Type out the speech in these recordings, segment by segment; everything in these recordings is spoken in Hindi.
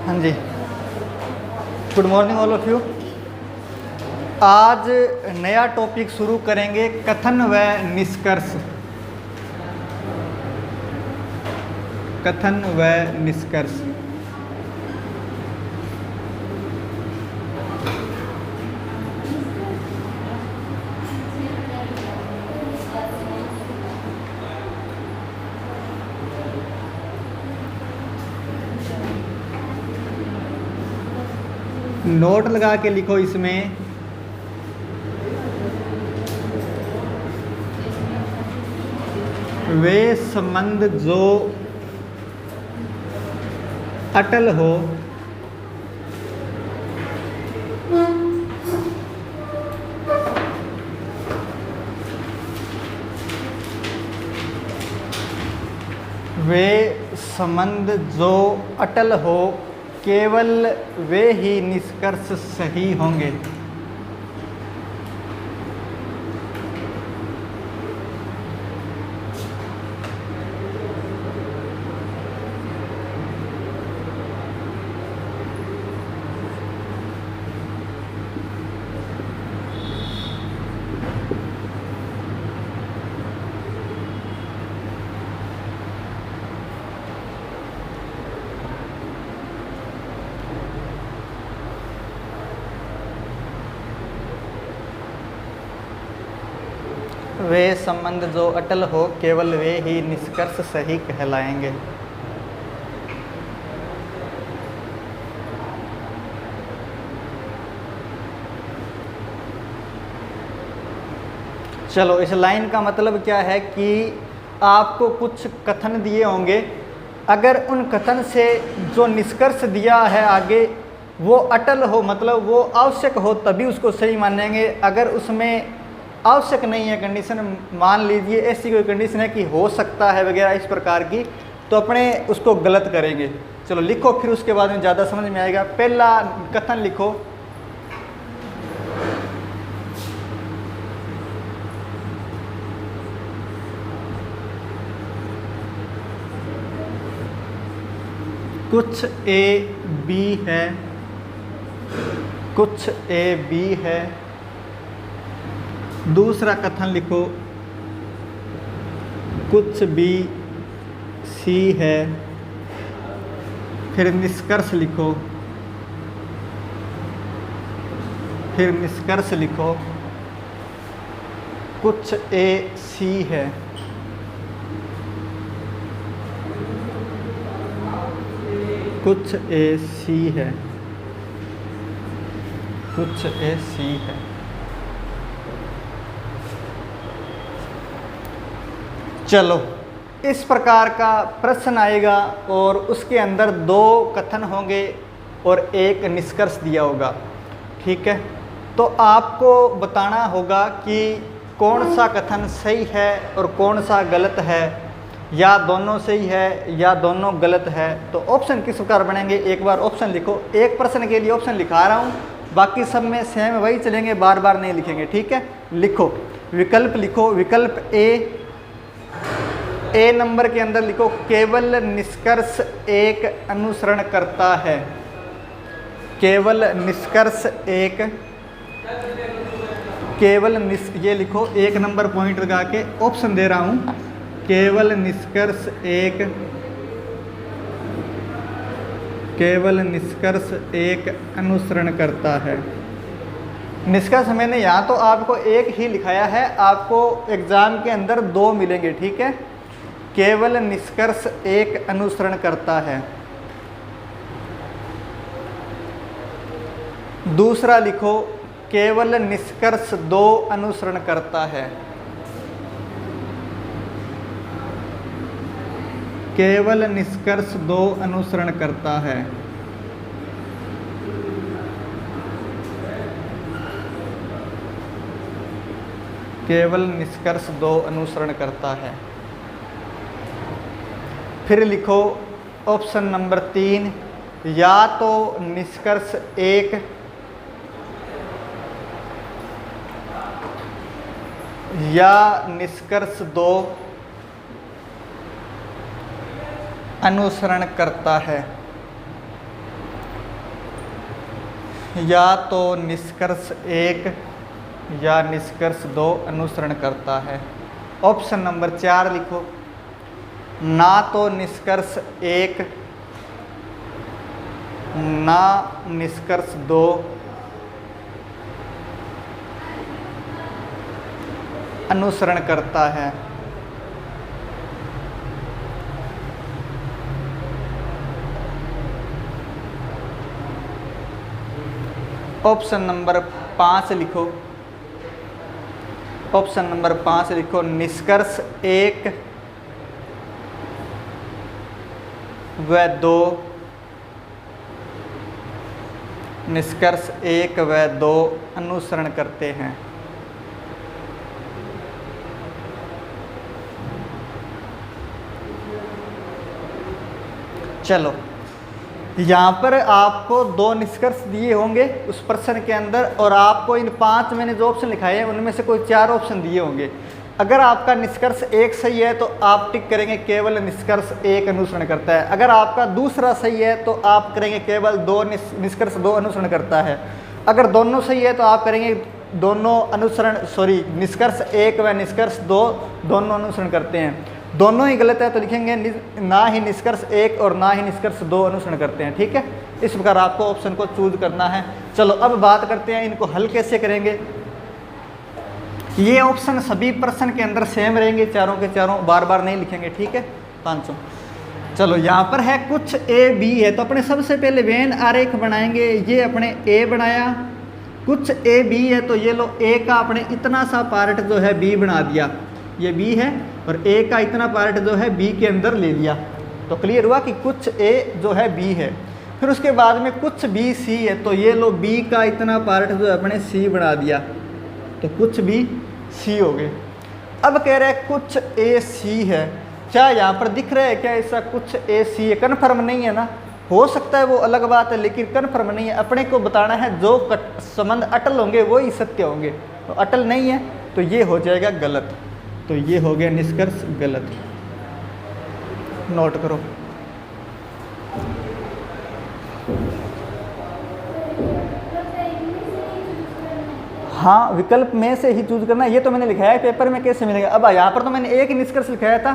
हाँ जी, good morning all of you. आज नया टॉपिक शुरू करेंगे, कथन व निष्कर्ष। कथन व निष्कर्ष। नोट लगा के लिखो इसमें वे संबंध जो अटल हो वे संबंध जो अटल हो केवल वे ही निष्कर्ष सही होंगे। वे संबंध जो अटल हो केवल वे ही निष्कर्ष सही कहलाएंगे। चलो, इस लाइन का मतलब क्या है कि आपको कुछ कथन दिए होंगे, अगर उन कथन से जो निष्कर्ष दिया है आगे वो अटल हो, मतलब वो आवश्यक हो, तभी उसको सही मानेंगे। अगर उसमें आवश्यक नहीं है कंडीशन, मान लीजिए ऐसी कोई कंडीशन है कि हो सकता है वगैरह इस प्रकार की, तो अपने उसको गलत करेंगे। चलो लिखो, फिर उसके बाद में ज़्यादा समझ में आएगा। पहला कथन लिखो, कुछ ए बी है, कुछ ए बी है। दूसरा कथन लिखो, कुछ बी सी है। फिर निष्कर्ष लिखो, फिर निष्कर्ष लिखो, कुछ ए सी है। कुछ ए सी है, कुछ ए सी है। चलो, इस प्रकार का प्रश्न आएगा और उसके अंदर दो कथन होंगे और एक निष्कर्ष दिया होगा। ठीक है, तो आपको बताना होगा कि कौन सा कथन सही है और कौन सा गलत है, या दोनों सही है या दोनों गलत है। तो ऑप्शन किस प्रकार बनेंगे, एक बार ऑप्शन लिखो। एक प्रश्न के लिए ऑप्शन लिखा रहा हूँ, बाकी सब में सेम वही चलेंगे, बार बार नहीं लिखेंगे। ठीक है, लिखो, विकल्प लिखो। विकल्प ए नंबर के अंदर लिखो, केवल निष्कर्ष एक अनुसरण करता है। केवल निष्कर्ष एक, ये लिखो, एक नंबर पॉइंट लगा के ऑप्शन दे रहा हूँ। केवल निष्कर्ष एक, केवल निष्कर्ष एक अनुसरण करता है। निष्कर्ष मैंने यहाँ तो आपको एक ही लिखाया है, आपको एग्जाम के अंदर दो मिलेंगे। ठीक है, केवल निष्कर्ष एक अनुसरण करता है। दूसरा लिखो, केवल निष्कर्ष दो अनुसरण करता है। केवल निष्कर्ष दो अनुसरण करता है। केवल निष्कर्ष दो अनुसरण करता है। फिर लिखो ऑप्शन नंबर 3, या तो निष्कर्ष एक या निष्कर्ष 2 अनुसरण करता है। या तो निष्कर्ष 1 या निष्कर्ष 2 अनुसरण करता है। ऑप्शन नंबर 4 लिखो, ना तो निष्कर्ष 1 ना निष्कर्ष 2 अनुसरण करता है। ऑप्शन नंबर 5 लिखो, ऑप्शन नंबर 5 लिखो, निष्कर्ष 1 व 2, निष्कर्ष 1 व 2 अनुसरण करते हैं। चलो, यहाँ पर आपको 2 निष्कर्ष दिए होंगे उस प्रश्न के अंदर, और आपको इन 5 मैंने जो ऑप्शन लिखाए हैं उनमें से कोई 4 ऑप्शन दिए होंगे। अगर आपका निष्कर्ष 1 सही है तो आप टिक करेंगे केवल निष्कर्ष 1 अनुसरण करता है। अगर आपका दूसरा सही है तो आप करेंगे केवल निष्कर्ष 2 अनुसरण करता है। अगर दोनों सही है तो आप करेंगे निष्कर्ष 1 व निष्कर्ष 2 दोनों अनुसरण करते हैं। दोनों ही गलत है तो लिखेंगे ना ही निष्कर्ष 1 और ना ही निष्कर्ष 2 अनुसरण करते हैं। ठीक है, इस प्रकार आपको ऑप्शन को चूज करना है। चलो अब बात करते हैं इनको हल कैसे करेंगे। ये ऑप्शन सभी प्रश्न के अंदर सेम रहेंगे, चारों के चारों, बार बार नहीं लिखेंगे। ठीक है, 500। चलो, यहाँ पर है कुछ ए बी है तो अपने सबसे पहले वेन आरेख बनाएंगे। ये अपने ए बनाया, कुछ ए बी है तो ये लो ए का अपने इतना सा पार्ट जो है बी बना दिया, ये बी है, और ए का इतना पार्ट जो है बी के अंदर ले लिया। तो क्लियर हुआ कि कुछ ए जो है बी है। फिर उसके बाद में कुछ बी सी है तो ये लो बी का इतना पार्ट जो है अपने सी बना दिया, तो कुछ बी सी हो गए। अब कह रहे हैं कुछ ए सी है, क्या यहाँ पर दिख रहा है क्या ऐसा कुछ ए सी है? कन्फर्म नहीं है ना, हो सकता है वो अलग बात है, लेकिन कन्फर्म नहीं है। अपने को बताना है जो संबंध अटल होंगे वो ही सत्य होंगे, तो अटल नहीं है तो ये हो जाएगा गलत। तो ये हो गया निष्कर्ष गलत, नोट करो। हाँ, विकल्प में से ही चूज करना, ये तो मैंने लिखाया है, पेपर में कैसे मिलेगा। अब यहाँ पर तो मैंने एक ही निष्कर्ष लिखाया था,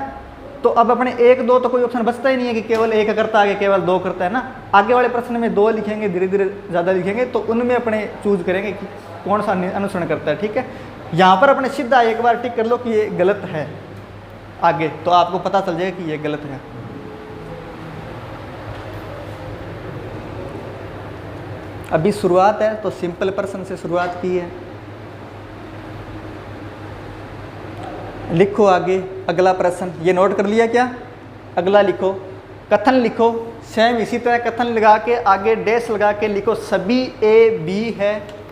तो अब अपने 1 2 तो कोई ऑप्शन बचता ही नहीं है कि केवल 1 करता है, केवल 2 करता है ना। आगे वाले प्रश्न में 2 लिखेंगे, धीरे धीरे ज़्यादा लिखेंगे, तो उनमें अपने चूज करेंगे कि कौन सा अनुसरण करता है। ठीक है, यहाँ पर अपने सीधा एक बार टिक कर लो कि ये गलत है, आगे तो आपको पता चल जाएगा कि ये गलत है। अभी शुरुआत है तो सिंपल प्रश्न से शुरुआत की है। लिखो आगे अगला प्रश्न, ये नोट कर लिया क्या? अगला लिखो, कथन लिखो, सेम इसी तरह कथन लगा के आगे डैश लगा के लिखो सभी ए बी है।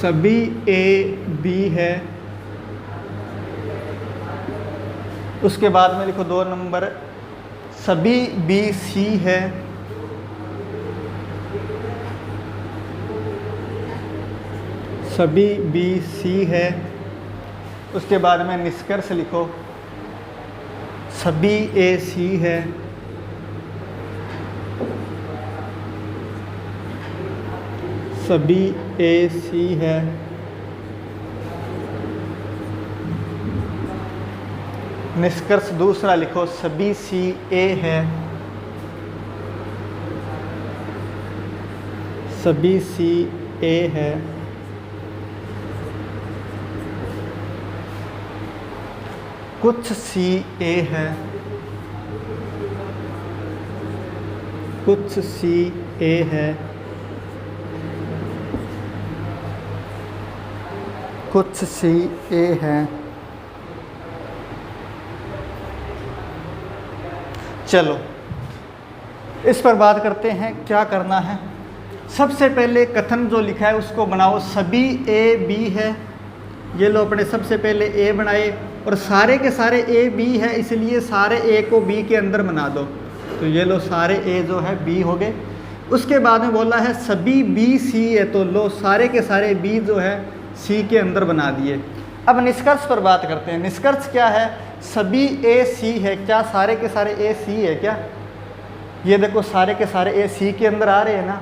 सभी ए बी है। उसके बाद में लिखो 2 नंबर, सभी बी सी है। सभी बी सी है। उसके बाद में निष्कर्ष लिखो सभी ए सी है। सभी ए सी है। निष्कर्ष दूसरा लिखो सभी सी ए है। सभी सी ए है। कुछ सी ए है। कुछ सी ए है। कुछ सी ए है। चलो इस पर बात करते हैं क्या करना है। सबसे पहले कथन जो लिखा है उसको बनाओ, सभी ए बी है। ये लो अपने सबसे पहले ए बनाए और सारे के सारे ए बी है, इसलिए सारे ए को बी के अंदर बना दो। तो ये लो सारे ए जो है बी हो गए। उसके बाद में बोला है सभी बी सी है, तो लो सारे के सारे बी जो है सी के अंदर बना दिए। अब निष्कर्ष पर बात करते हैं। निष्कर्ष क्या है? सभी ए सी है। क्या सारे के सारे ए सी है क्या? ये देखो सारे के सारे ए सी के अंदर आ रहे हैं ना,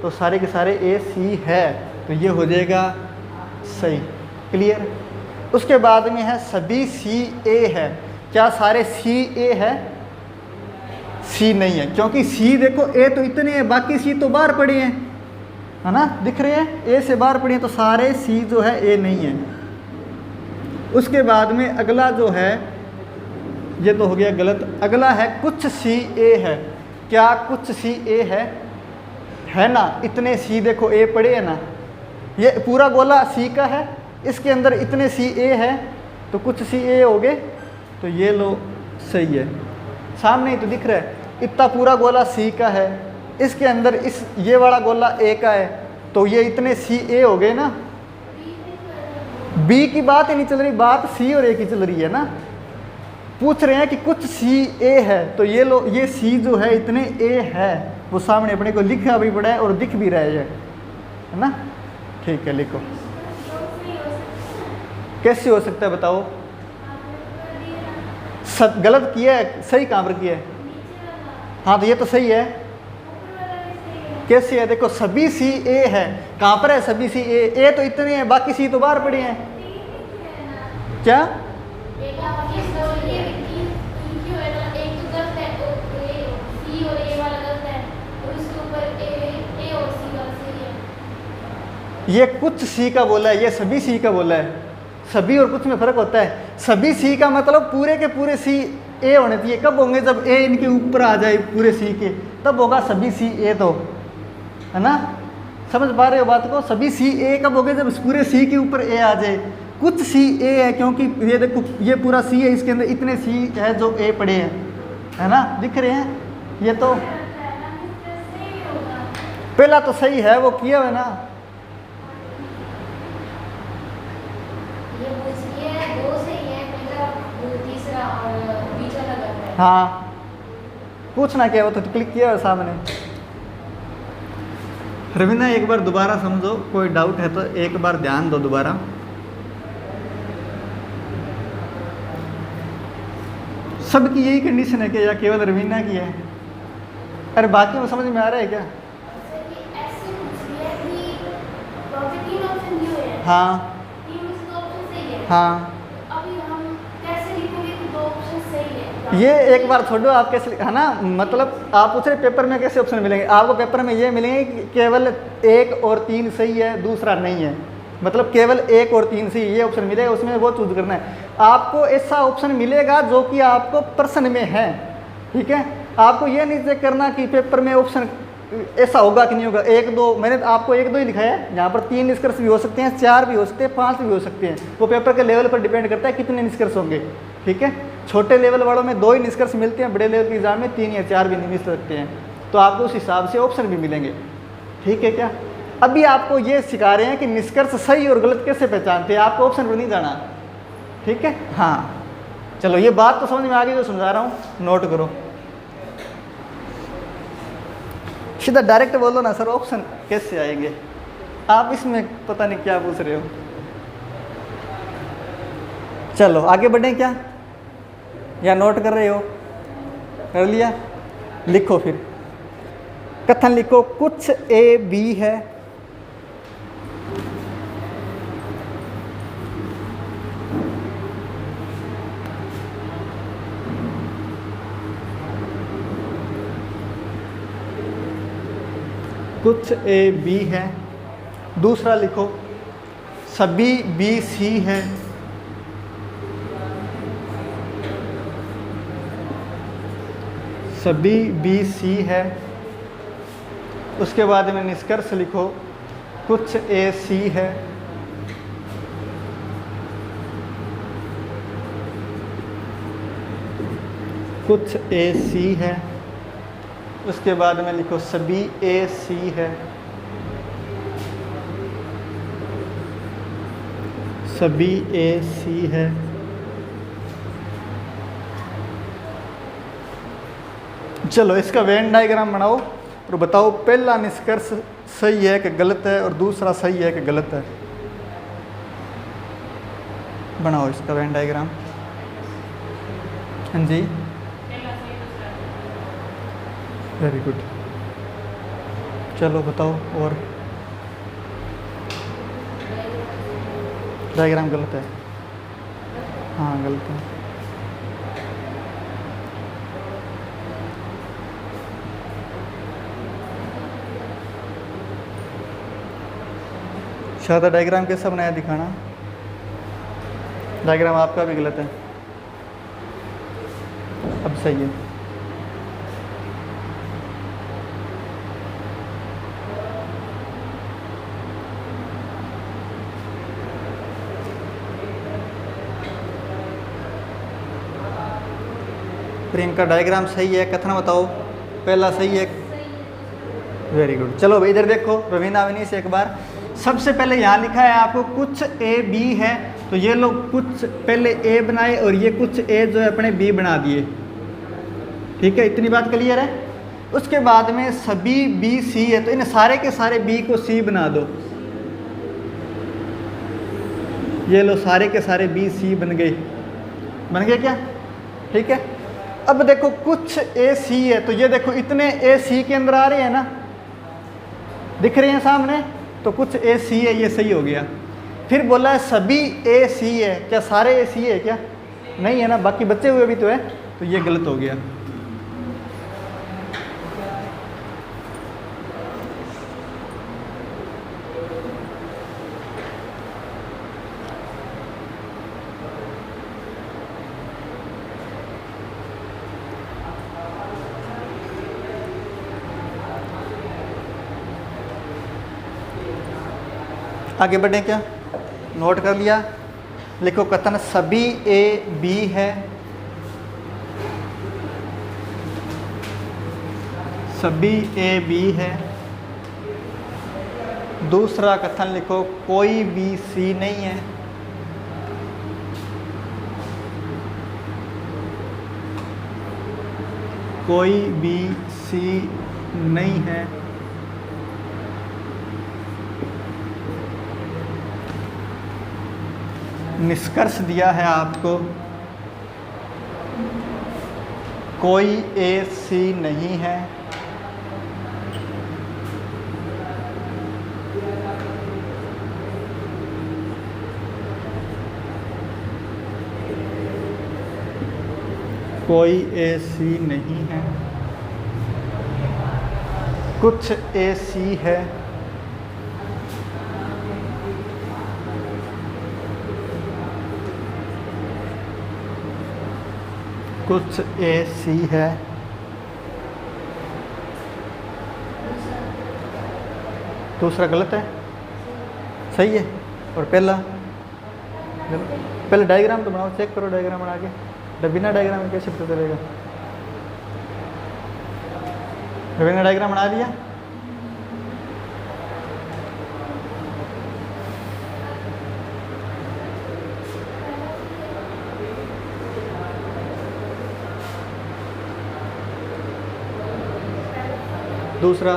तो सारे के सारे ए सी है, तो ये हो जाएगा सही। क्लियर? उसके बाद में है सभी सी ए है। क्या सारे सी ए है? सी नहीं है, क्योंकि सी देखो ए तो इतने हैं, बाकी सी तो बाहर पड़े हैं, है ना, दिख रहे हैं, ए से बाहर पड़े हैं, तो सारे सी जो है ए नहीं है। उसके बाद में अगला जो है, ये तो हो गया गलत। अगला है कुछ सी ए है। क्या कुछ सी ए है ना? इतने सी देखो ए पड़े हैं ना, ये पूरा गोला सी का है, इसके अंदर इतने सी ए है, तो कुछ सी ए हो गए, तो ये लो सही है। सामने ही तो दिख रहा है, इतना पूरा गोला सी का है, इसके अंदर इस ये वाला गोला ए का है, तो ये इतने सी ए हो गए ना। बी की बात ही नहीं चल रही, बात सी और ए की चल रही है ना। पूछ रहे हैं कि कुछ सी ए है, तो ये लो ये सी जो है इतने ए है, वो सामने अपने को लिखा भी पड़ा है और दिख भी रहा है ना। ठीक है, लिखो। कैसे हो सकता है बताओ? सब गलत किया है, सही काम पर किया है। हाँ तो ये तो सही है। कैसे है? देखो सभी सी ए है, कहाँ पर है सभी सी ए? ए तो इतने हैं, बाकी सी तो बाहर पड़े हैं। क्या? ये कुछ सी का बोला है, ये सभी सी का बोला है। सभी और कुछ में फर्क होता है। सभी सी का मतलब पूरे के पूरे सी ए होने चाहिए। कब होंगे? जब ए इनके ऊपर आ जाए पूरे सी के, तब होगा सभी सी ए, तो है ना। समझ पा रहे हो बात को? सभी सी ए कब होगे? जब पूरे सी के ऊपर ए आ जाए। कुछ सी ए है, क्योंकि ये देखो ये पूरा सी है, इसके अंदर इतने सी है जो ए पड़े हैं, है ना, दिख रहे हैं। ये तो पहला तो सही है, वो किया है ना। हाँ, पूछना क्या, वो तो क्लिक किया है सामने। रवीना एक बार दोबारा समझो, कोई डाउट है तो एक बार ध्यान दो दोबारा। सबकी यही कंडीशन है क्या, या केवल रवीना की है? अरे बाकी में समझ में आ रहा है क्या? हाँ हाँ, ये एक बार छोड़ो, आप कैसे, है ना, मतलब आप पूछ रहे पेपर में कैसे ऑप्शन मिलेंगे? आपको पेपर में ये मिलेंगे कि केवल 1 और 3 सही है, दूसरा नहीं है। मतलब केवल 1 और 3 सही, ये ऑप्शन मिलेगा, उसमें वो चूज करना है। आपको ऐसा ऑप्शन मिलेगा जो कि आपको प्रश्न में है, ठीक है। आपको ये नहीं चेक करना कि पेपर में ऑप्शन ऐसा होगा कि नहीं होगा। 1 2, मैंने आपको 1 2 ही लिखा है। यहाँ पर 3 निष्कर्ष भी हो सकते हैं, 4 भी हो सकते हैं, 5 भी हो सकते हैं। वो पेपर के लेवल पर डिपेंड करता है कितने निष्कर्ष होंगे, ठीक है। छोटे लेवल वालों में 2 ही निष्कर्ष मिलते हैं, बड़े लेवल के एग्जाम में 3 या 4 भी मिल सकते हैं। तो आपको उस हिसाब से ऑप्शन भी मिलेंगे, ठीक है क्या। अभी आपको ये सिखा रहे हैं कि निष्कर्ष सही और गलत कैसे पहचानते हैं, आपको ऑप्शन पर नहीं जाना, ठीक है। हाँ चलो, ये बात तो समझ में आ गई जो समझा रहा हूँ, नोट करो। सीधा डायरेक्ट बोलो ना सर, ऑप्शन कैसे आएंगे? आप इसमें पता नहीं क्या पूछ रहे हो। चलो आगे बढ़ें क्या, या नोट कर रहे हो? कर लिया? लिखो फिर, कथन लिखो। कुछ ए बी है, कुछ ए बी है। दूसरा लिखो सभी बी सी है। सभी बी सी है। उसके बाद में निष्कर्ष लिखो कुछ ए सी है। कुछ ए सी है। उसके बाद में लिखो सभी ए सी है। सभी ए सी है। चलो इसका वेन डायग्राम बनाओ। और बताओ पहला निष्कर्ष सही है कि गलत है और दूसरा सही है कि गलत है। बनाओ इसका वेन डायग्राम। हाँ जी, वेरी गुड। चलो बताओ। और डायग्राम गलत है। हाँ गलत है। शायद डायग्राम कैसा बनाया दिखाना। डायग्राम आपका भी गलत है। अब सही है। प्रियंका डायग्राम सही है, कथन बताओ। पहला सही है, वेरी गुड। चलो भाई इधर देखो, रवीना अवनीश एक बार। सबसे पहले यहाँ लिखा है आपको कुछ ए बी है, तो ये लोग कुछ पहले ए बनाए और ये कुछ ए जो है अपने बी बना दिए। ठीक है, इतनी बात क्लियर है। उसके बाद में सभी बी सी है, तो इन सारे के सारे बी को सी बना दो। ये लो सारे के सारे बी सी बन गए। बन गए क्या? ठीक है। अब देखो कुछ ए सी है, तो ये देखो इतने ए सी के अंदर आ रहे हैं ना, दिख रहे हैं सामने, तो कुछ ए सी है, ये सही हो गया। फिर बोला है सभी ए सी है, क्या सारे ए सी है? क्या नहीं है ना, बाकी बचे हुए भी तो है, तो ये गलत हो गया। आगे बढ़े क्या? नोट कर लिया? लिखो कथन सभी ए बी है, सभी ए बी है। दूसरा कथन लिखो कोई बी सी नहीं है। कोई बी सी नहीं है। निष्कर्ष दिया है आपको कोई ए सी नहीं है। कोई ए सी नहीं है, कुछ ए सी है। कुछ ए सी है। दूसरा गलत है, सही है। और पहला पहले डायग्राम तो बनाओ, चेक करो डायग्राम बना के। बिना डायग्राम में कैसे पता चलेगा? बिना डायग्राम बना लिया? दूसरा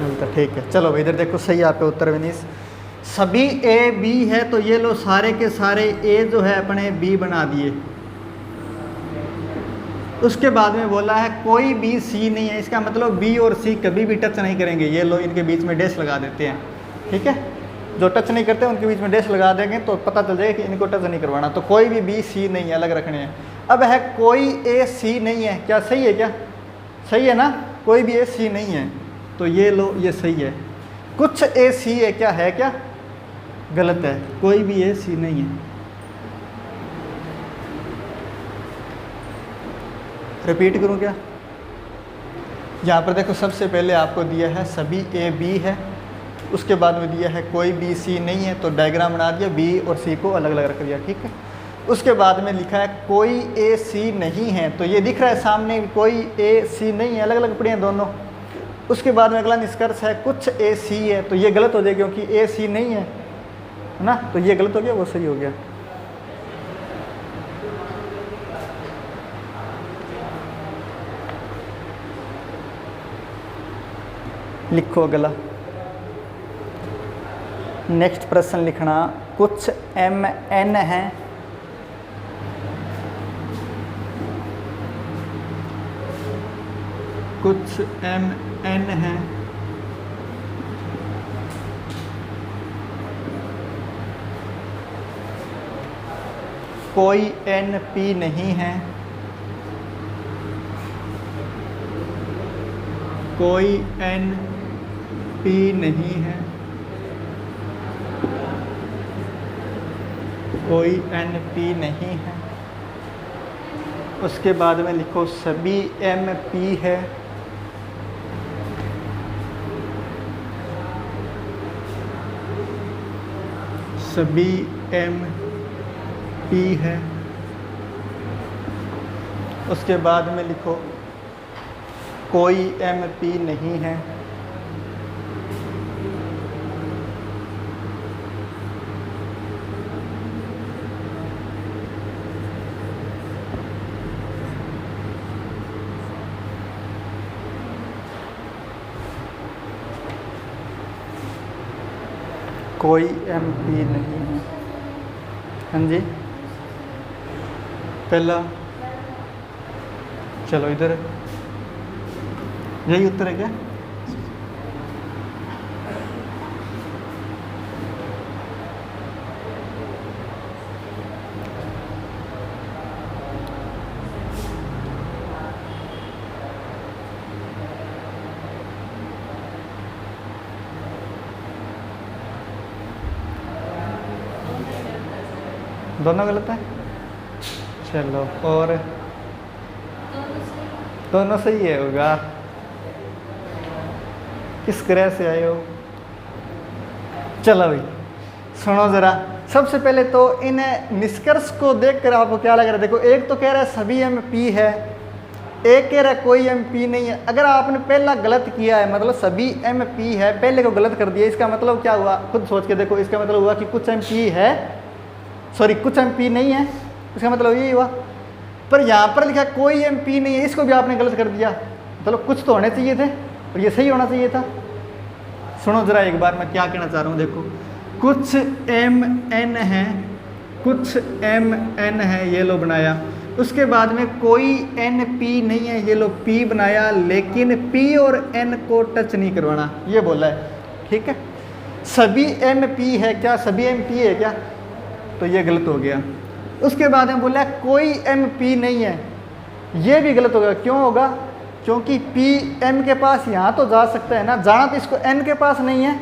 मिलता, ठीक है। चलो इधर देखो, सही आपका उत्तर विनीश। सभी ए बी है, तो ये लो सारे के सारे ए जो है अपने बी बना दिए। उसके बाद में बोला है कोई बी सी नहीं है, इसका मतलब बी और सी कभी भी टच नहीं करेंगे। ये लो इनके बीच में डैश लगा देते हैं। ठीक है, जो टच नहीं करते उनके बीच में डैश लगा देंगे तो पता चल जाएगा कि इनको टच नहीं करवाना। तो कोई भी बी सी नहीं है, अलग रखने हैं। अब है कोई ए सी नहीं है, क्या सही है? क्या सही है ना? कोई भी ए सी नहीं है, तो ये लो ये सही है। कुछ ए सी है, क्या है? क्या गलत है, कोई भी ए सी नहीं है। रिपीट करूं क्या? यहाँ पर देखो, सबसे पहले आपको दिया है सभी ए बी है, उसके बाद में दिया है कोई बी सी नहीं है, तो डायग्राम बना दिया, बी और सी को अलग अलग रख दिया। ठीक है, उसके बाद में लिखा है कोई ए सी नहीं है, तो ये दिख रहा है सामने कोई ए सी नहीं है, अलग अलग पड़े हैं दोनों। उसके बाद में अगला निष्कर्ष है कुछ ए सी है, तो ये गलत हो जाएगा क्योंकि ए सी नहीं है ना, तो ये गलत हो गया, वो सही हो गया। लिखो अगला। नेक्स्ट प्रश्न लिखना, कुछ एम एन है, कुछ एम एन है, कोई एन पी नहीं है, कोई एन पी नहीं है, कोई एन पी नहीं है। उसके बाद में लिखो सभी एम पी है, सभी एम पी है। उसके बाद में लिखो कोई एम पी नहीं है, कोई एम पी नहीं है। हाँ जी, पहला, चलो इधर, यही उत्तर है क्या? दोनों गलत है। चलो, और दोनों सही है होगा। किस ग्रह से आए हो? चलो भाई सुनो ज़रा। सबसे पहले तो इन निष्कर्ष को देखकर आपको क्या लग रहा है? देखो, एक तो कह रहा है सभी एम पी है, एक कह रहा है कोई एम पी नहीं है। अगर आपने पहला गलत किया है, मतलब सभी एम पी है, पहले को गलत कर दिया, इसका मतलब क्या हुआ? खुद सोच के देखो। इसका मतलब हुआ कि कुछ एम पी है, सॉरी कुछ एम पी नहीं है, इसका मतलब यही हुआ। पर यहाँ पर लिखा कोई एम पी नहीं है, इसको भी आपने गलत कर दिया। मतलब कुछ तो होने चाहिए थे और ये सही होना चाहिए था। सुनो ज़रा एक बार मैं क्या कहना चाह रहा हूँ। देखो, कुछ एम एन है, कुछ एम एन है, ये लो बनाया। उसके बाद में कोई एन पी नहीं है, ये लो पी बनाया, लेकिन पी और एन को टच नहीं करवाना, ये बोला है। ठीक है, सभी एम पी है क्या? सभी एम पी है क्या? तो ये गलत हो गया। उसके बाद में बोला कोई एम पी नहीं है, ये भी गलत हो गया। क्यों होगा? क्योंकि पी एम के पास यहाँ तो जा सकता है ना, जाना तो इसको एन के पास नहीं है,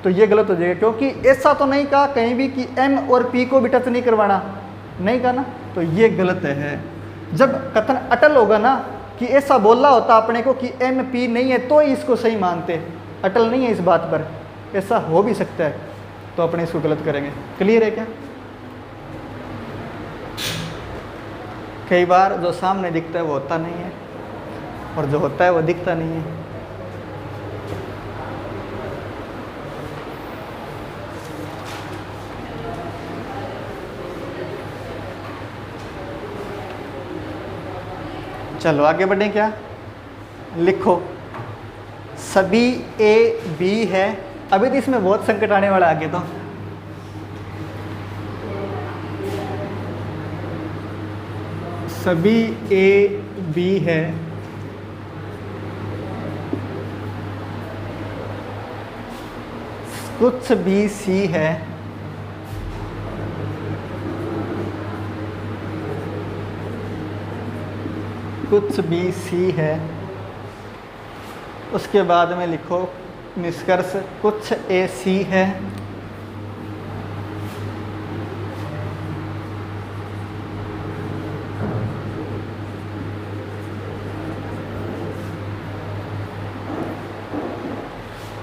तो ये गलत हो जाएगा। क्योंकि ऐसा तो नहीं कहा कहीं भी कि एम और पी को भी टच नहीं करवाना, नहीं कहा ना, तो ये गलत है। जब कथन अटल होगा ना, कि ऐसा बोला होता अपने को कि एम पी नहीं है, तो इसको सही मानते। अटल नहीं है इस बात पर, ऐसा हो भी सकता है, तो अपने इसको गलत करेंगे। क्लियर है क्या? कई बार जो सामने दिखता है वो होता नहीं है, और जो होता है वो दिखता नहीं है। चलो आगे बढ़ें क्या? लिखो सभी ए बी है। अभी तो इसमें बहुत संकट आने वाला आगे तो। सभी ए बी है, कुछ बी सी है, कुछ बी सी है। उसके बाद में लिखो निष्कर्ष कुछ ए सी है,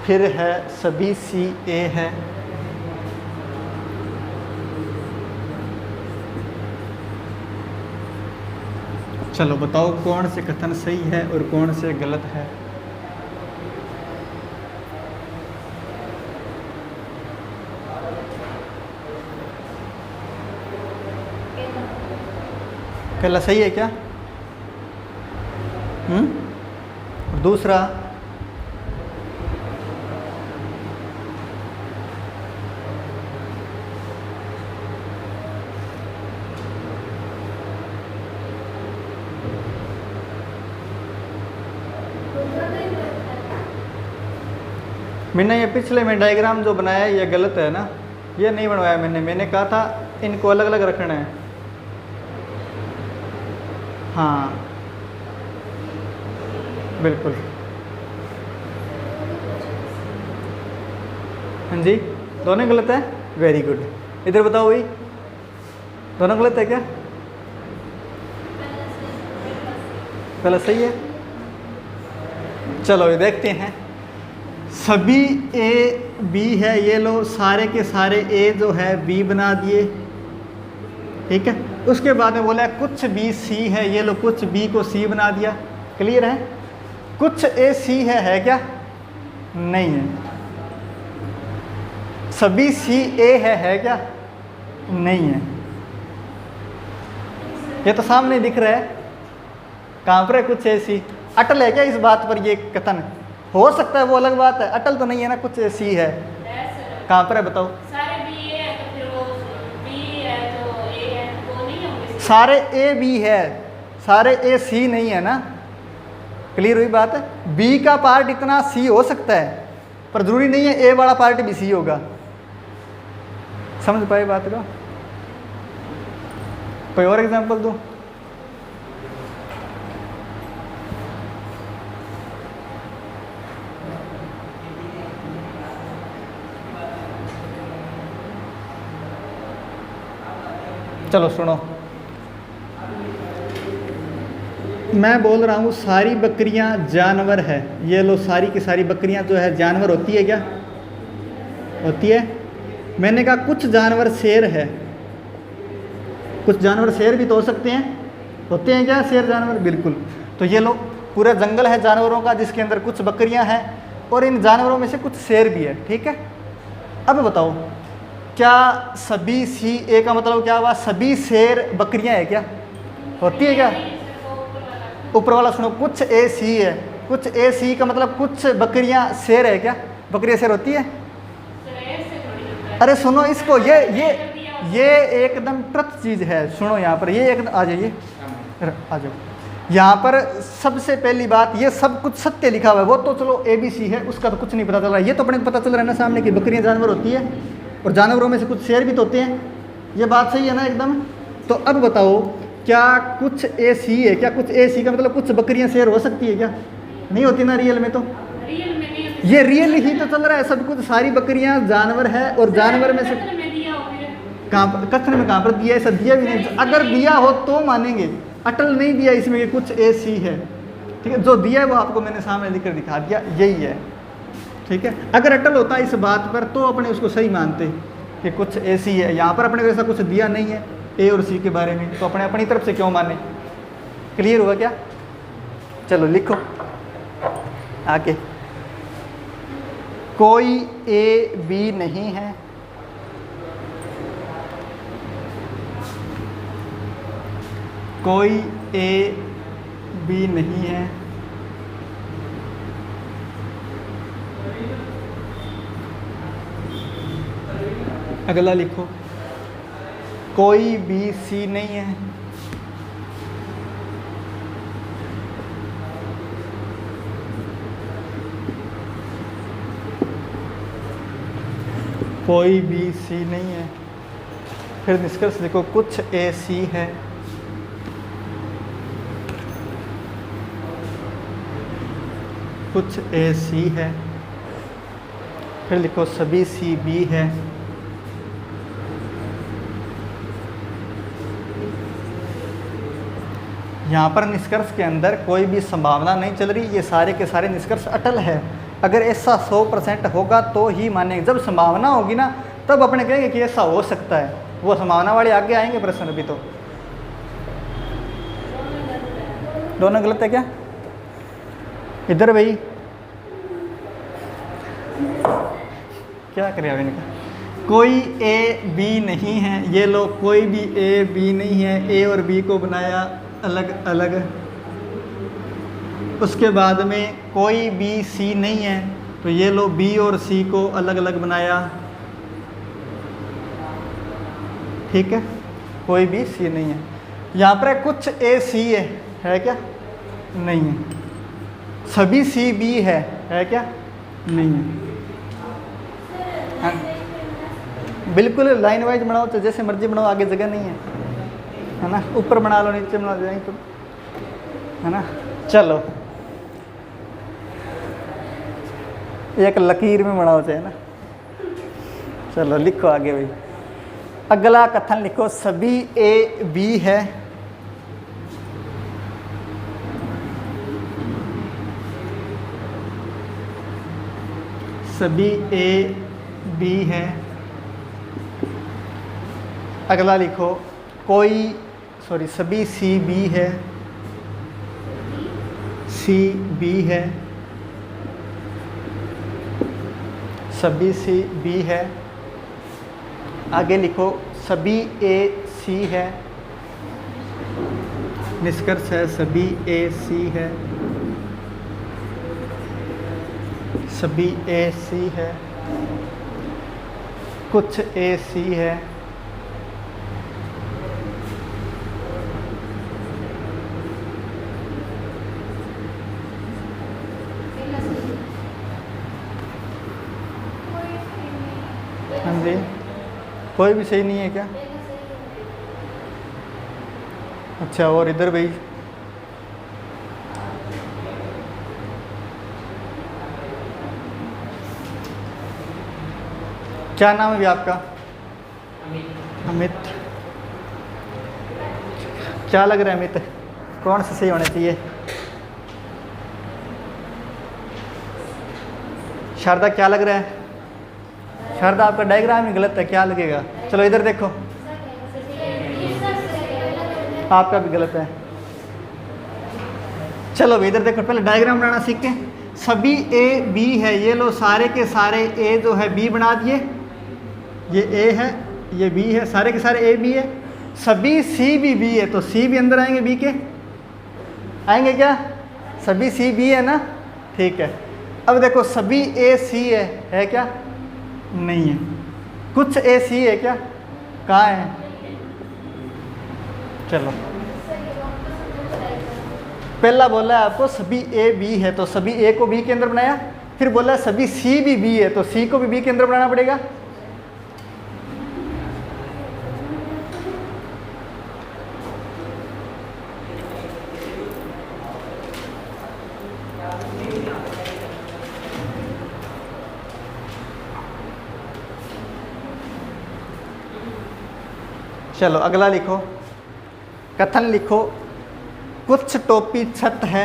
फिर है सभी सी ए है, चलो बताओ कौन से कथन सही है और कौन से गलत है। पहला सही है क्या? दूसरा मैंने ये पिछले में डायग्राम जो बनाया है ये गलत है ना, ये नहीं बनवाया मैंने कहा था इनको अलग अलग रखना है। हाँ बिल्कुल, हाँ जी दोनों गलत है, वेरी गुड। इधर बताओ भाई, दोनों गलत है क्या? पहला सही है। चलो ये देखते हैं, सभी ए बी है, ये लो सारे के सारे ए जो है बी बना दिए, ठीक है। उसके बाद में बोला कुछ बी सी है, ये लो कुछ बी को सी बना दिया, क्लियर है। कुछ ए सी है क्या? नहीं है। सभी सी ए है क्या? नहीं है। ये तो सामने दिख रहा है, कहाँ पर है कुछ ए सी? अटल है क्या इस बात पर? ये कथन हो सकता है, वो अलग बात है, अटल तो नहीं है ना, कुछ ए सी है। कहाँ पर है बताओ? सारे बी ए है तो फिर वो बी है तो ए है, वो नहीं होंगे। सारे ए बी है, सारे ए सी नहीं है ना, क्लियर हुई बात है। बी का पार्ट इतना सी हो सकता है, पर जरूरी नहीं है ए वाला पार्ट भी सी होगा। समझ पाए बात को? कोई और एग्जांपल दो। चलो सुनो, मैं बोल रहा हूँ सारी बकरियाँ जानवर है, ये लो सारी की सारी बकरियाँ जो है जानवर होती है क्या? होती है। मैंने कहा कुछ जानवर शेर है, कुछ जानवर शेर भी तो हो सकते हैं, होते हैं क्या शेर जानवर? बिल्कुल। तो ये लो पूरा जंगल है जानवरों का, जिसके अंदर कुछ बकरियाँ हैं और इन जानवरों में से कुछ शेर भी है, ठीक है। अब बताओ क्या सभी सी ए का मतलब क्या हुआ? सभी शेर बकरियां है क्या? होती है क्या? ऊपर वाला सुनो, कुछ ए सी है, कुछ ए सी का मतलब कुछ बकरियां शेर है क्या? बकरियां शेर होती है? अरे सुनो इसको, ये एकदम ट्रथ चीज है। सुनो यहाँ पर, ये एकदम आ जाइए, आ जाओ। यहाँ पर सबसे पहली बात, ये सब कुछ सत्य लिखा हुआ है, वो तो चलो ए बी सी है, उसका तो कुछ नहीं पता चल रहा है। ये तो अपने को पता चल रहा है ना सामने की बकरियां जानवर होती है और जानवरों में से कुछ शेर भी तो होते हैं। ये बात सही है ना एकदम? तो अब बताओ क्या कुछ ए सी है क्या? कुछ ए सी का मतलब कुछ बकरियां शेर हो सकती है क्या? नहीं होती ना रियल में, तो रियल में नहीं होती। ये रियल ही तो चल रहा है सब कुछ, सारी बकरियां जानवर है और जानवर में से कहाँ, कथन में कहाँ पर दिया? ऐसा दिया भी नहीं। अगर दिया हो तो मानेंगे, अटल नहीं दिया इसमें कि कुछ ए सी है, ठीक है। जो दिया है वो आपको मैंने सामने लिखकर दिखा दिया, यही है, ठीक है। अगर अटल होता इस बात पर तो अपने उसको सही मानते कि कुछ ऐसी है। यहाँ पर अपने को ऐसा कुछ दिया नहीं है ए और सी के बारे में, तो अपने अपनी तरफ से क्यों माने? क्लियर हुआ क्या? चलो लिखो आगे, कोई ए बी नहीं है, कोई ए बी नहीं है, अगला लिखो, कोई बी सी नहीं है, कोई बी सी नहीं है। फिर निष्कर्ष देखो, कुछ ए सी है, कुछ ए सी है। फिर लिखो सभी सी बी है, यहाँ पर निष्कर्ष के अंदर कोई भी संभावना नहीं चल रही, ये सारे के सारे निष्कर्ष अटल है। अगर ऐसा 100% होगा तो ही मानेंगे, जब संभावना होगी ना तब अपने कहेंगे कि ऐसा हो सकता है। वो संभावना वाले आगे आएंगे प्रश्न, अभी तो दोनों गलत है क्या? इधर भाई क्या करें अब इनका, कोई ए बी नहीं है, ये लोग कोई भी ए बी नहीं है, ए और बी को बनाया अलग अलग। उसके बाद में कोई बी सी नहीं है, तो ये लो बी और सी को अलग अलग बनाया, ठीक है। कोई भी सी नहीं है। यहाँ पर कुछ ए सी है क्या? नहीं है। सभी सी बी है क्या? नहीं है। हाँ। बिल्कुल लाइन वाइज बनाओ तो जैसे मर्जी बनाओ, आगे जगह नहीं है ना। ऊपर बना लो, नीचे बना लो, तो है ना। चलो एक लकीर में बनाओ चाहे ना। चलो लिखो आगे भाई। अगला कथन लिखो, सभी ए बी है। सभी ए बी है। अगला लिखो सभी सी बी है। सी बी है। सभी सी बी है। आगे लिखो सभी ए सी है। निष्कर्ष है सभी ए सी है। सभी ए सी है। कुछ ए सी है। हाँ जी, कोई भी सही नहीं है क्या? अच्छा, और इधर भाई क्या नाम है भी आपका? अमित। क्या लग रहा है अमित, कौन सा सही होना चाहिए? शारदा क्या लग रहा है? शारदा आपका डायग्राम ही गलत है, क्या लगेगा? चलो इधर देखो, आपका भी गलत है। चलो भाई इधर देखो, पहले डायग्राम बनाना सीख के। सभी ए बी है, ये लो सारे के सारे ए जो है बी बना दिए। ये ए है, ये बी है, सारे के सारे ए बी है। सभी सी भी बी है, तो सी भी अंदर आएंगे, बी के आएंगे क्या? सभी सी बी है ना, ठीक है। अब देखो सभी ए सी है क्या? नहीं है। कुछ ए सी है क्या? कहाँ है? चलो पहला बोला है आपको सभी ए बी है, तो सभी ए को बी के अंदर बनाया। फिर बोला सभी सी भी बी है, तो सी को भी बी के अंदर बनाना पड़ेगा। चलो अगला लिखो, कथन लिखो, कुछ टोपी छत है।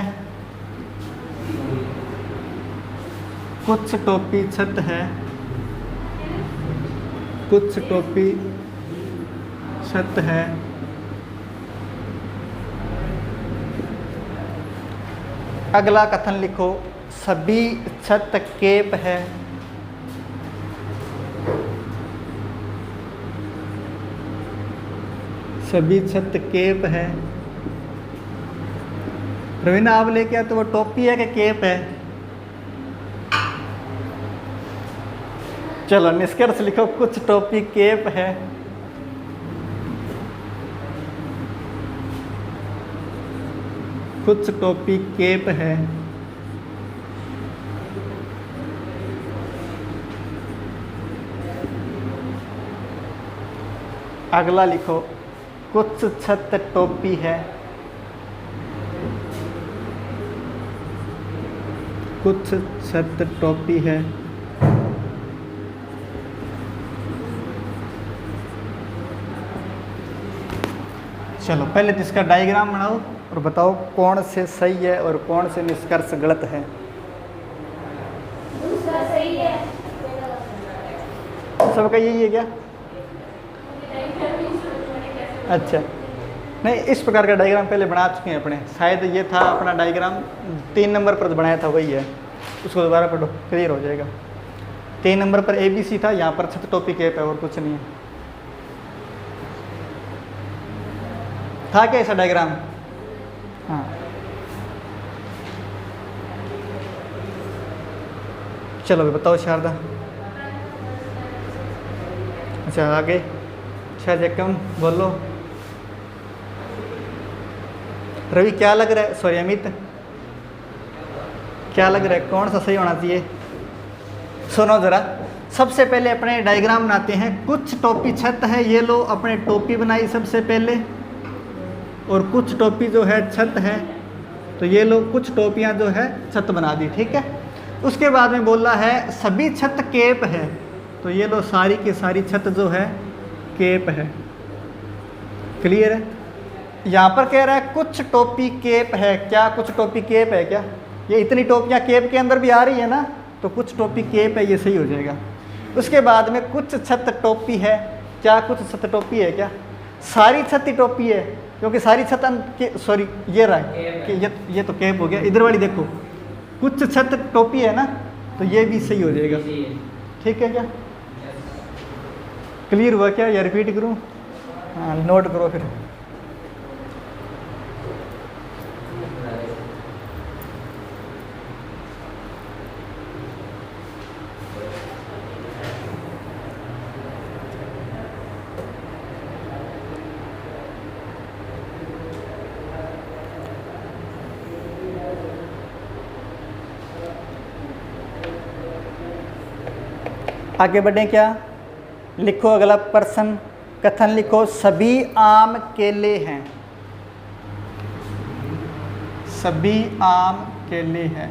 कुछ टोपी छत है। कुछ टोपी छत है। अगला कथन लिखो, सभी छत केप है। सभी छत केप है। रवीना आप लेके आए तो वो टोपी है कि केप है? चलो निष्कर्ष लिखो, कुछ टोपी केप है। कुछ टोपी केप है। अगला लिखो, कुछ छत टोपी है। कुछ छत टोपी है। चलो पहले तो इसका डायग्राम बनाओ और बताओ कौन से सही है और कौन से निष्कर्ष गलत है। दूसरा सही है। सबका यही है क्या? अच्छा, नहीं इस प्रकार का डायग्राम पहले बना चुके हैं अपने, शायद ये था अपना डायग्राम 3 नंबर पर बनाया था, वही है। उसको दोबारा पढ़ो, क्लियर हो जाएगा। 3 नंबर पर ABC था, यहाँ पर छत टोपी केप है और कुछ नहीं है। था क्या ऐसा डायग्राम? हाँ चलो भी बताओ शारदा। अच्छा आगे शाहजकम बोलो। रवि क्या लग रहा है? सॉरी अमित क्या लग रहा है कौन सा सही होना चाहिए? सुनो ज़रा, सबसे पहले अपने डायग्राम बनाते हैं। कुछ टोपी छत है, ये लो अपने टोपी बनाई सबसे पहले, और कुछ टोपी जो है छत है, तो ये लो कुछ टोपियां जो है छत बना दी, ठीक है। उसके बाद में बोला है सभी छत केप है, तो ये लो सारी की सारी छत जो है केप है। क्लियर है? यहाँ पर कह रहा है कुछ टोपी केप है, क्या कुछ टोपी केप है क्या? ये इतनी टोपियाँ केप के अंदर भी आ रही है ना, तो कुछ टोपी केप है, ये सही हो जाएगा। उसके बाद में कुछ छत टोपी है, क्या कुछ छत टोपी है क्या? सारी छत ही टोपी है, क्योंकि सारी छत सॉरी ये रहा है कि ये तो केप हो गया। इधर वाली देखो, कुछ छत टोपी है ना, तो ये भी सही हो जाएगा। ठीक है क्या? क्लियर हुआ क्या या रिपीट करूँ? हाँ, नोट करो फिर। आगे बढ़ें क्या? लिखो अगला प्रश्न, कथन लिखो। सभी आम केले हैं, सभी आम केले हैं।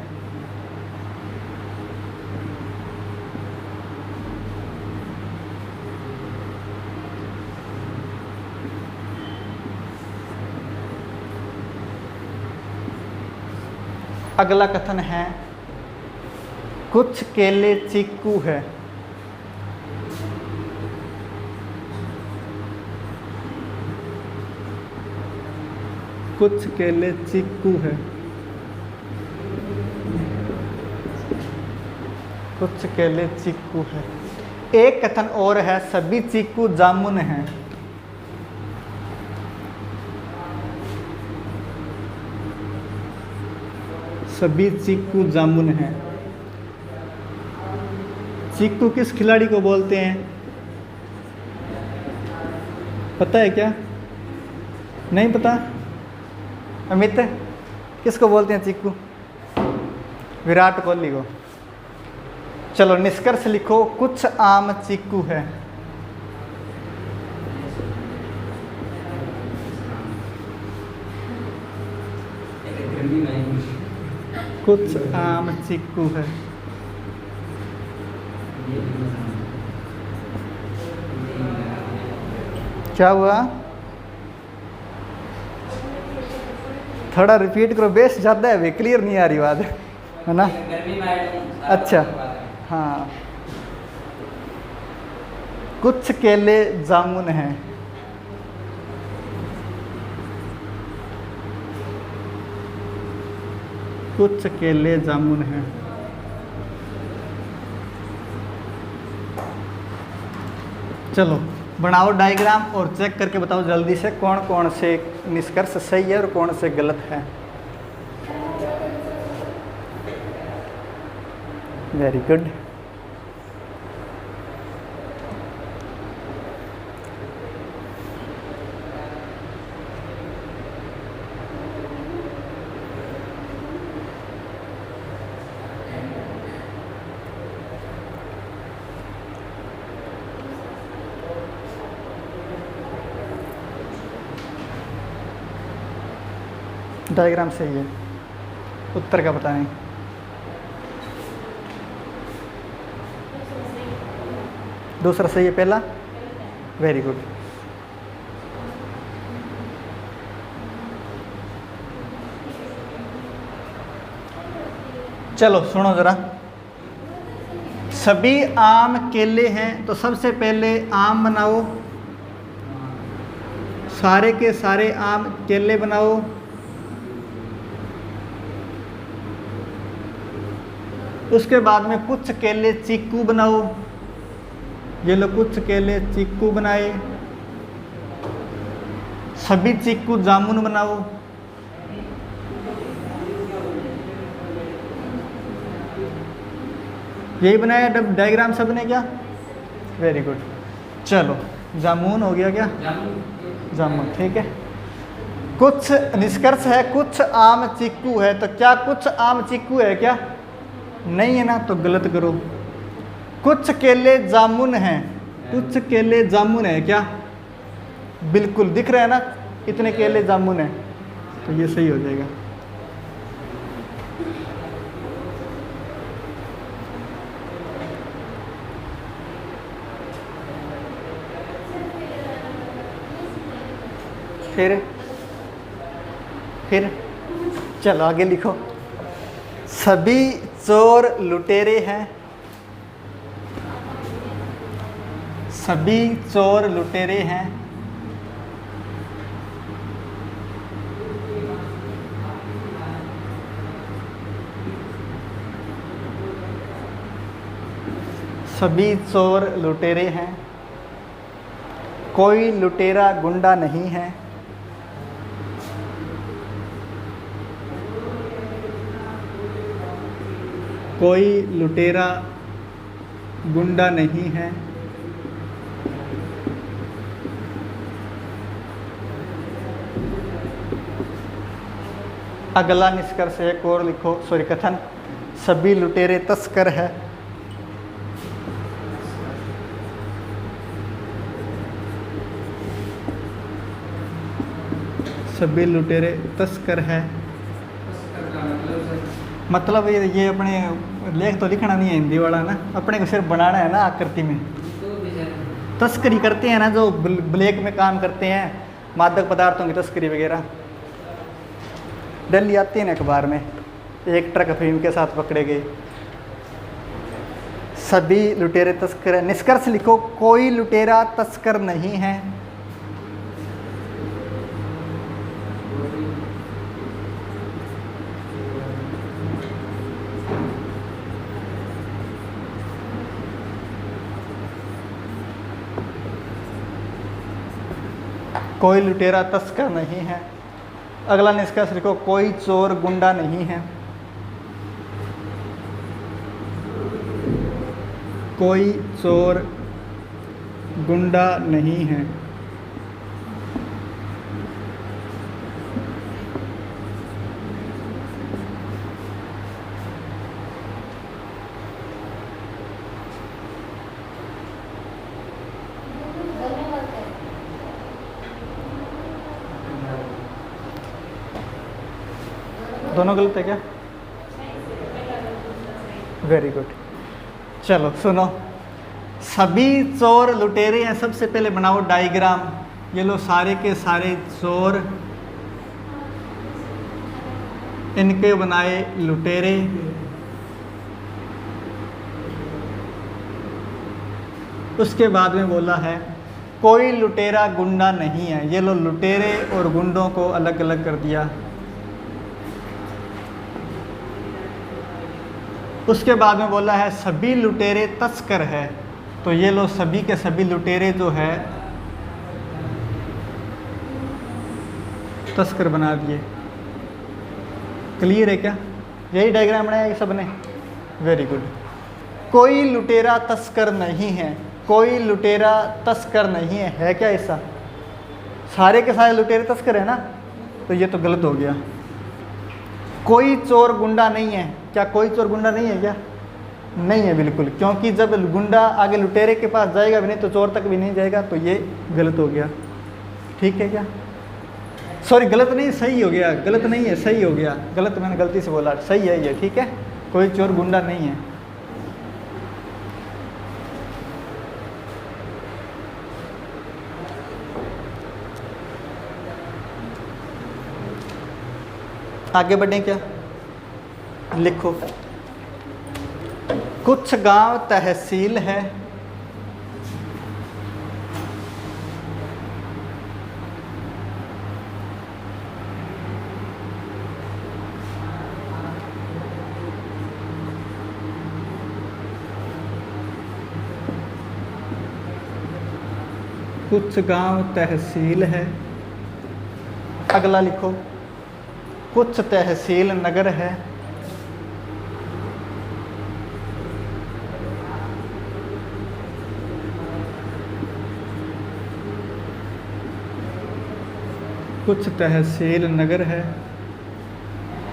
अगला कथन है कुछ केले चीकू है, कुछ केले चीकू है, कुछ केले चीकू है। एक कथन और है सभी चीकू जामुन हैं, सभी चीकू जामुन हैं। चीकू किस खिलाड़ी को बोलते हैं, पता है क्या? नहीं पता? अमित, किसको बोलते हैं चीकू? विराट कोहली को। चलो निष्कर्ष लिखो, कुछ आम चीकू है। कुछ आम चीकू है। क्या हुआ? थोड़ा रिपीट करो, बेस ज़्यादा है, क्लियर नहीं आ रही बात, है ना? अच्छा, हाँ। कुछ केले जामुन हैं, कुछ केले जामुन हैं। चलो बनाओ डायग्राम और चेक करके बताओ जल्दी से कौन कौन से निष्कर्ष सही है और कौन से गलत है। Very good. डायग्राम सही है, उत्तर का पता नहीं। दूसरा सही है, पहला वेरी गुड। चलो सुनो जरा, सभी आम केले हैं, तो सबसे पहले आम बनाओ, सारे के सारे आम केले बनाओ। उसके बाद में कुछ केले चीकू बनाओ, ये लो कुछ केले चीकू बनाए। सभी चीकू जामुन बनाओ। यही बनाया डायग्राम सबने क्या? Very good. चलो जामुन हो गया क्या? जामुन, ठीक है। कुछ निष्कर्ष है कुछ आम चीकू है, तो क्या कुछ आम चीकू है क्या? नहीं है ना तो गलत करो। कुछ केले जामुन हैं, कुछ केले जामुन है क्या? बिल्कुल दिख रहा है ना, इतने केले जामुन है, तो ये सही हो जाएगा। फिर चलो आगे लिखो। सभी चोर लुटेरे हैं, सभी चोर लुटेरे हैं, सभी चोर लुटेरे हैं, कोई लुटेरा गुंडा नहीं है, कोई लुटेरा गुंडा नहीं है, अगला निष्कर्ष एक और लिखो, सॉरी कथन। सभी लुटेरे तस्कर है, सभी लुटेरे तस्कर है। मतलब ये अपने लेख तो लिखना नहीं है हिंदी वाला ना, अपने को सिर्फ बनाना है ना आकृति में। तस्करी करते हैं ना जो ब्लैक में काम करते हैं, मादक पदार्थों की तस्करी वगैरह, दिल्ली आती है ना अखबार में, एक ट्रक अफीम के साथ पकड़े गए। सभी लुटेरे तस्कर है। निष्कर्ष लिखो, कोई लुटेरा तस्कर नहीं है, कोई लुटेरा तस्कर नहीं है। अगला निष्कर्ष लिखो, कोई चोर गुंडा नहीं है, कोई चोर गुंडा नहीं है। दोनों गलत है क्या? Very good. चलो सुनो, सभी चोर लुटेरे हैं। सबसे पहले बनाओ डायग्राम। ये लो सारे के सारे चोर, इनके बनाए लुटेरे। उसके बाद में बोला है कोई लुटेरा गुंडा नहीं है। ये लो लुटेरे और गुंडों को अलग अलग कर दिया। उसके बाद में बोला है सभी लुटेरे तस्कर है। तो ये लो सभी के सभी लुटेरे जो है तस्कर बना दिए। क्लियर है क्या? यही डायग्राम बनाया सब ने? Very good. कोई लुटेरा तस्कर नहीं है, कोई लुटेरा तस्कर नहीं है क्या ऐसा? सारे के सारे लुटेरे तस्कर है ना, तो ये तो गलत हो गया। कोई चोर गुंडा नहीं है, क्या कोई चोर गुंडा नहीं है क्या? नहीं है बिल्कुल, क्योंकि जब गुंडा आगे लुटेरे के पास जाएगा भी नहीं तो चोर तक भी नहीं जाएगा, तो ये गलत हो गया। ठीक है क्या? सॉरी गलत नहीं, सही हो गया। गलत नहीं है, सही हो गया। गलत मैंने गलती से बोला, सही है ये। ठीक है, कोई चोर गुंडा नहीं है। आगे बढ़ें क्या? लिखो, कुछ गांव तहसील है, कुछ गांव तहसील है। अगला लिखो, कुछ तहसील नगर है। कुछ तहसील नगर है।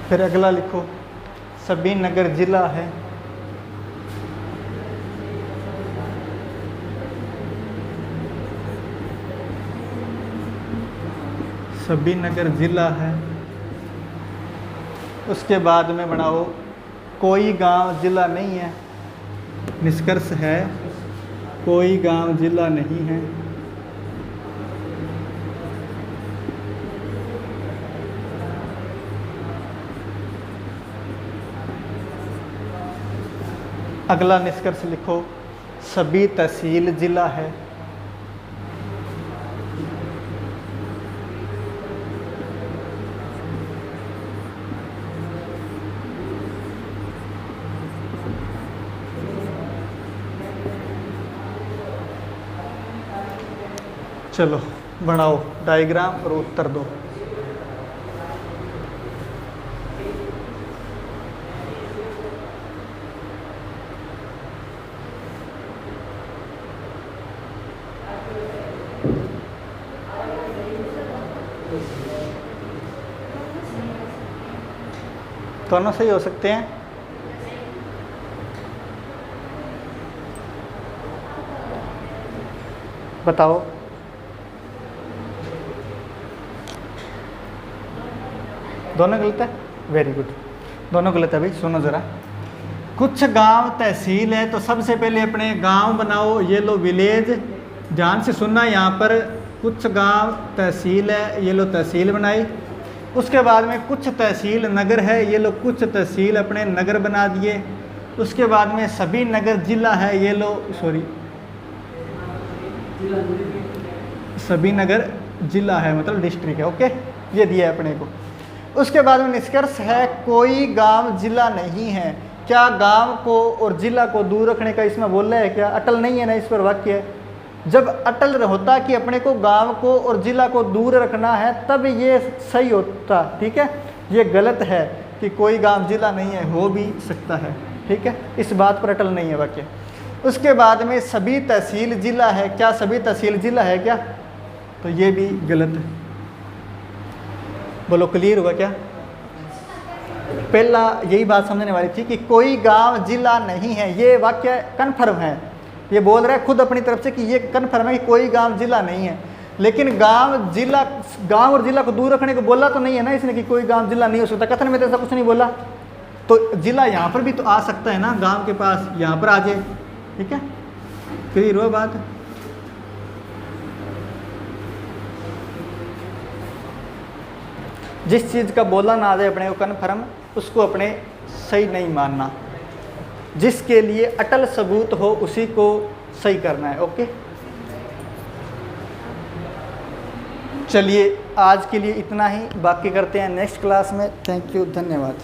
फिर अगला लिखो, सभी नगर जिला है। सभी नगर जिला है। उसके बाद में बनाओ कोई गांव जिला नहीं है। निष्कर्ष है कोई गांव जिला नहीं है। अगला निष्कर्ष लिखो सभी तहसील जिला है। चलो बनाओ डायग्राम और उत्तर दो। दोनों सही हो सकते हैं। बताओ। दोनों गलत है। वेरी गुड, दोनों गलत है भाई। सुनो ज़रा, कुछ गांव तहसील है तो सबसे पहले अपने गांव बनाओ। ये लो विलेज, ध्यान से सुनना। यहाँ पर कुछ गांव तहसील है, ये लो तहसील बनाई। उसके बाद में कुछ तहसील नगर है, ये लो कुछ तहसील अपने नगर बना दिए। उसके बाद में सभी नगर जिला है, ये लो सभी नगर जिला है मतलब डिस्ट्रिक्ट है। ओके, ये दिया है अपने को। उसके बाद में निष्कर्ष है कोई गांव जिला नहीं है। क्या गांव को और जिला को दूर रखने का इसमें बोल रहा है क्या? अटल नहीं है ना, इस पर वाक्य है। जब अटल होता कि अपने को गांव को और जिला को दूर रखना है तब ये सही होता। ठीक है, ये गलत है कि कोई गांव जिला नहीं है, हो भी सकता है। ठीक है, इस बात पर अटल नहीं है वाक्य। उसके बाद में सभी तहसील जिला है। क्या सभी तहसील जिला है क्या? तो ये भी गलत है। बोलो क्लियर हुआ क्या? पहला यही बात समझने वाली थी कि कोई गांव जिला नहीं है, ये वाक्य कन्फर्म है। ये बोल रहा है खुद अपनी तरफ से कि ये कन्फर्म है कि कोई गांव जिला नहीं है। लेकिन गांव और जिला को दूर रखने को बोला तो नहीं है ना इसने कि कोई गांव जिला नहीं हो सकता। कथन में तो ऐसा कुछ नहीं बोला। तो जिला यहाँ पर भी तो आ सकता है ना, गांव के पास यहाँ पर आ जाए। ठीक है, क्लियर हुआ बात? जिस चीज़ का बोला ना आ जाए अपने को कन्फर्म, उसको अपने सही नहीं मानना। जिसके लिए अटल सबूत हो उसी को सही करना है। ओके, चलिए आज के लिए इतना ही, बाकी करते हैं नेक्स्ट क्लास में। थैंक यू, धन्यवाद।